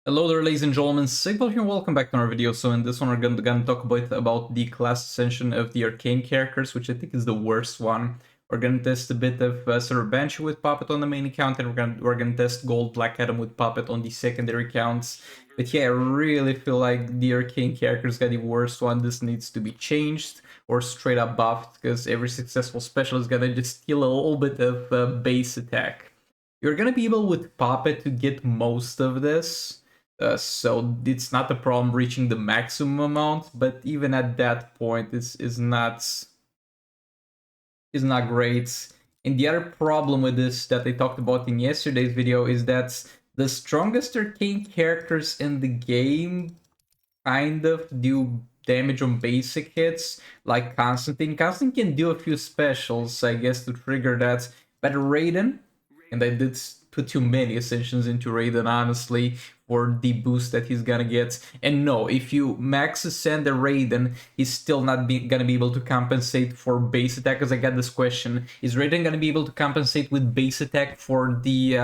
Hello there, ladies and gentlemen, Sigval here, welcome back to our video. So in this one we're gonna talk about the class Ascension of the Arcane characters, which I think is the worst one. We're gonna test a bit of Banshee with Puppet on the main account, and we're gonna test Gold Black Adam with Puppet on the secondary accounts. But yeah, I really feel like the Arcane characters got the worst one. This needs to be changed or straight up buffed, because every successful special is gonna just steal a little bit of base attack. You're gonna be able with Puppet to get most of this. So it's not a problem reaching the maximum amount, but even at that point, is not great. And the other problem with this that I talked about in yesterday's video is that the strongest Arcane characters in the game kind of do damage on basic hits, like Constantine. Constantine can do a few specials, I guess, to trigger that, but Raiden, and I did put too many Ascensions into Raiden, honestly, for the boost that he's gonna get. And no, if you max ascend the Raiden, he's still not gonna be able to compensate for base attack, because I got this question. Is Raiden gonna be able to compensate with base attack for the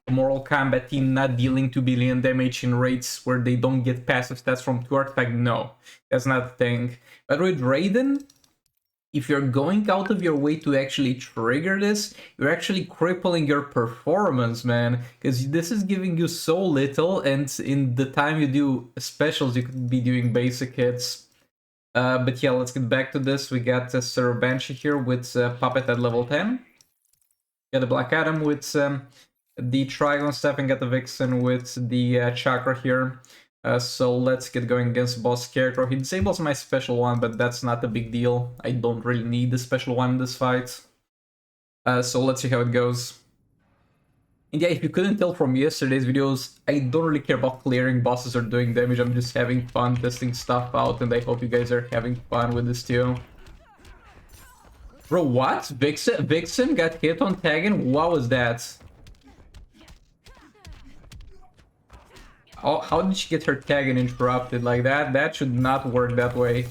Mortal Kombat team not dealing 2 billion damage in raids where they don't get passive stats from 2 artifact? No, that's not a thing. But with Raiden, if you're going out of your way to actually trigger this, you're actually crippling your performance, man. Because this is giving you so little, and in the time you do specials, you could be doing basic hits. But yeah, let's get back to this. We got Banshee here with Puppet at level 10. Got the Black Adam with the Trigon Staff, and got the Vixen with the Chakra here. So let's get going against Boss Scarecrow. He disables my special one, but that's not a big deal. I don't really need the special one in this fight. So let's see how it goes. And yeah, if you couldn't tell from yesterday's videos, I don't really care about clearing bosses or doing damage. I'm just having fun testing stuff out, and I hope you guys are having fun with this too. Bro, what? Vixen got hit on tagging? What was that? Oh, how did she get her tag and interrupted like that? That should not work that way.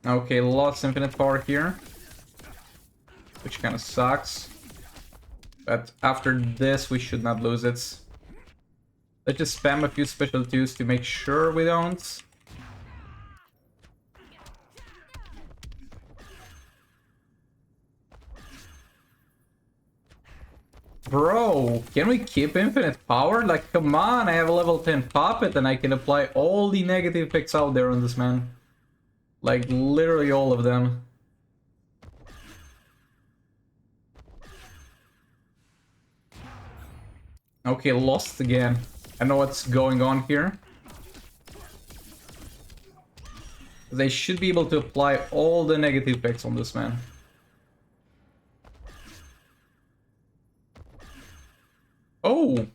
Okay, lost infinite power here, which kind of sucks. But after this, we should not lose it. Let's just spam a few special twos to make sure we don't. Bro, can we keep infinite power? Like, come on, I have a level 10 Puppet and I can apply all the negative effects out there on this man. Like, literally all of them. Okay, lost again. I know what's going on here. They should be able to apply all the negative effects on this man. Oh!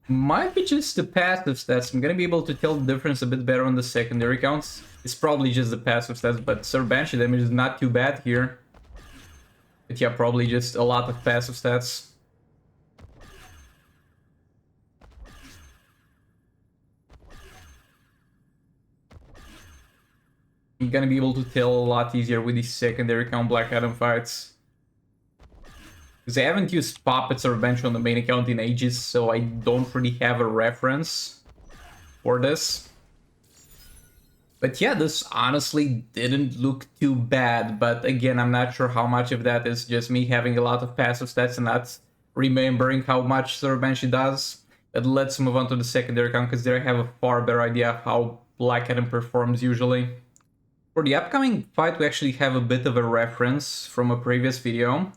Might be just the passive stats. I'm gonna be able to tell the difference a bit better on the secondary counts. It's probably just the passive stats, but Banshee damage is not too bad here. But yeah, probably just a lot of passive stats. I'm gonna be able to tell a lot easier with these secondary count Black Adam fights. Because I haven't used Puppets or Bench on the main account in ages, so I don't really have a reference for this. But yeah, this honestly didn't look too bad, but again, I'm not sure how much of that is just me having a lot of passive stats and not remembering how much Banshee does. But let's move on to the secondary account, because there I have a far better idea of how Black Adam performs usually. For the upcoming fight, we actually have a bit of a reference from a previous video,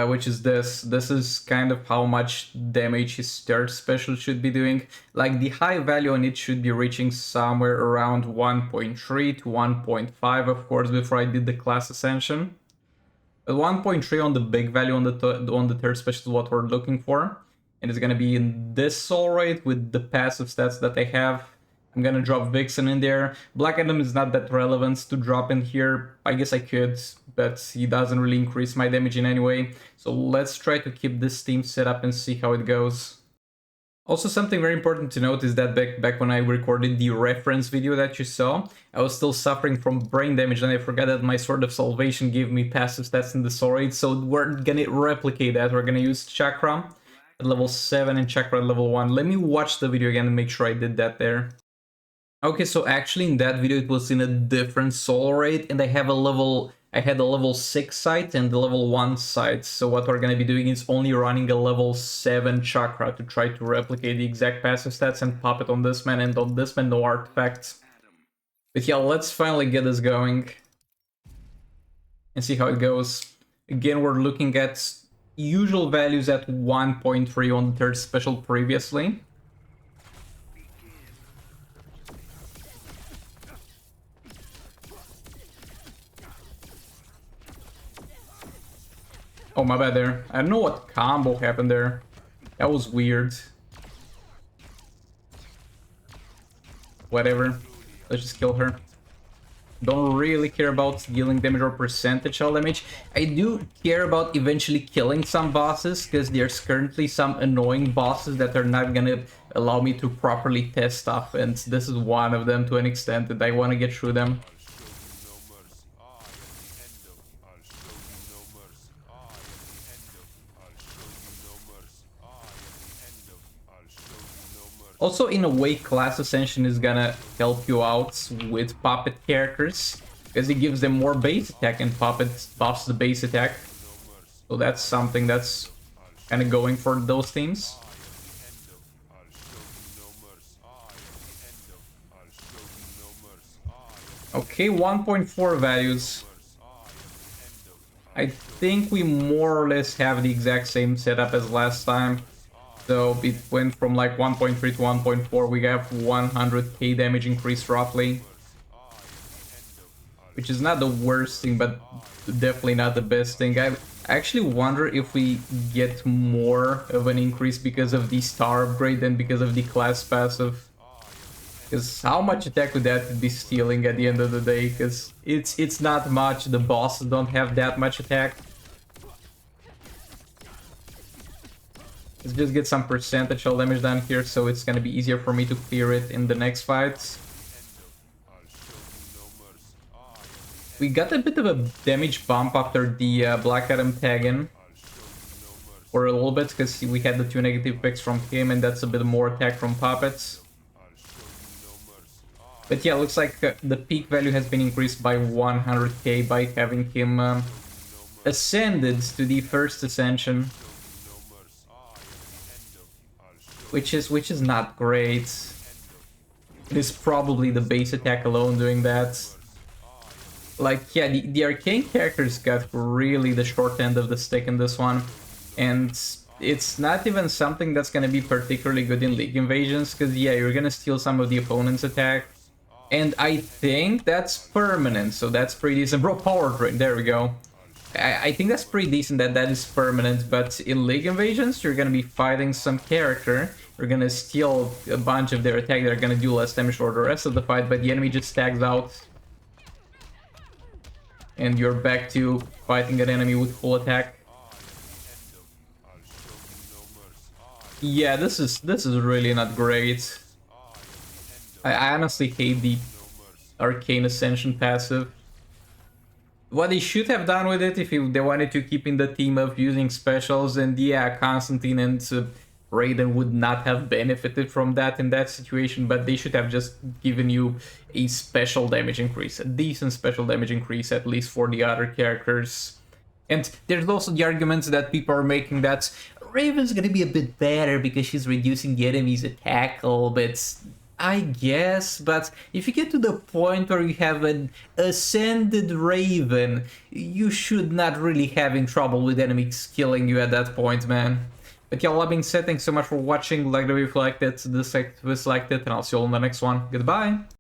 which is this. This is kind of how much damage his third special should be doing. Like, the high value on it should be reaching somewhere around 1.3 to 1.5, of course, before I did the class Ascension. But 1.3 on the big value on the third special is what we're looking for. And it's gonna be in this soul rate with the passive stats that I have. I'm gonna drop Vixen in there. Black Adam is not that relevant to drop in here. I guess I could, but he doesn't really increase my damage in any way. So let's try to keep this team set up and see how it goes. Also, something very important to note is that back when I recorded the reference video that you saw, I was still suffering from brain damage, and I forgot that my Sword of Salvation gave me passive stats in the sword, so we're gonna replicate that. We're gonna use Chakra at level 7 and Chakra at level 1. Let me watch the video again and make sure I did that there. Okay, so actually in that video it was in a different soul rate, and I had a level 6 site and the level 1 site. So what we're gonna be doing is only running a level 7 chakra to try to replicate the exact passive stats and pop it on this man, and on this man no artifacts. But yeah, let's finally get this going and see how it goes. Again, we're looking at usual values at 1.3 on the third special previously. Oh, my bad there. I don't know what combo happened there. That was weird. Whatever. Let's just kill her. Don't really care about dealing damage or percentage of damage. I do care about eventually killing some bosses, because there's currently some annoying bosses that are not gonna allow me to properly test stuff, and this is one of them to an extent that I want to get through them. Also, in a way, Class Ascension is gonna help you out with Puppet characters, because it gives them more base attack, and Puppet buffs the base attack. So that's something that's kind of going for those teams. Okay, 1.4 values. I think we more or less have the exact same setup as last time. So it went from like 1.3 to 1.4, we have 100k damage increase roughly. Which is not the worst thing, but definitely not the best thing. I actually wonder if we get more of an increase because of the star upgrade than because of the class passive. Because how much attack would that be stealing at the end of the day? Because it's not much, the bosses don't have that much attack. Let's just get some percentage of damage down here, so it's gonna be easier for me to clear it in the next fights. We got a bit of a damage bump after the Black Adam tag-in. For a little bit, because we had the 2 negative picks from him, and that's a bit more attack from Puppets. But yeah, looks like the peak value has been increased by 100k by having him ascended to the first Ascension. Which is not great. It is probably the base attack alone doing that. Like, yeah, the Arcane characters got really the short end of the stick in this one. And it's not even something that's gonna be particularly good in League Invasions, because yeah, you're gonna steal some of the opponent's attack. And I think that's permanent, so that's pretty decent. Bro, Power Drain, there we go. I think that's pretty decent that that is permanent, but in League Invasions, you're gonna be fighting some character. You're gonna steal a bunch of their attack, they're gonna do less damage for the rest of the fight, but the enemy just tags out. And you're back to fighting an enemy with full attack. Yeah, this is really not great. I honestly hate the Arcane Ascension passive. What they should have done with it, if they wanted to keep in the theme of using specials, and yeah, Constantine and Raiden would not have benefited from that in that situation, but they should have just given you a special damage increase, a decent special damage increase, at least for the other characters. And there's also the arguments that people are making that Raven's gonna be a bit better because she's reducing the enemy's attack a little bit. I guess, but if you get to the point where you have an ascended Raven, you should not really having trouble with enemies killing you at that point, man. But yeah, all that being said, thanks so much for watching. Like the video if you liked it, dislike it, and I'll see you all in the next one. Goodbye!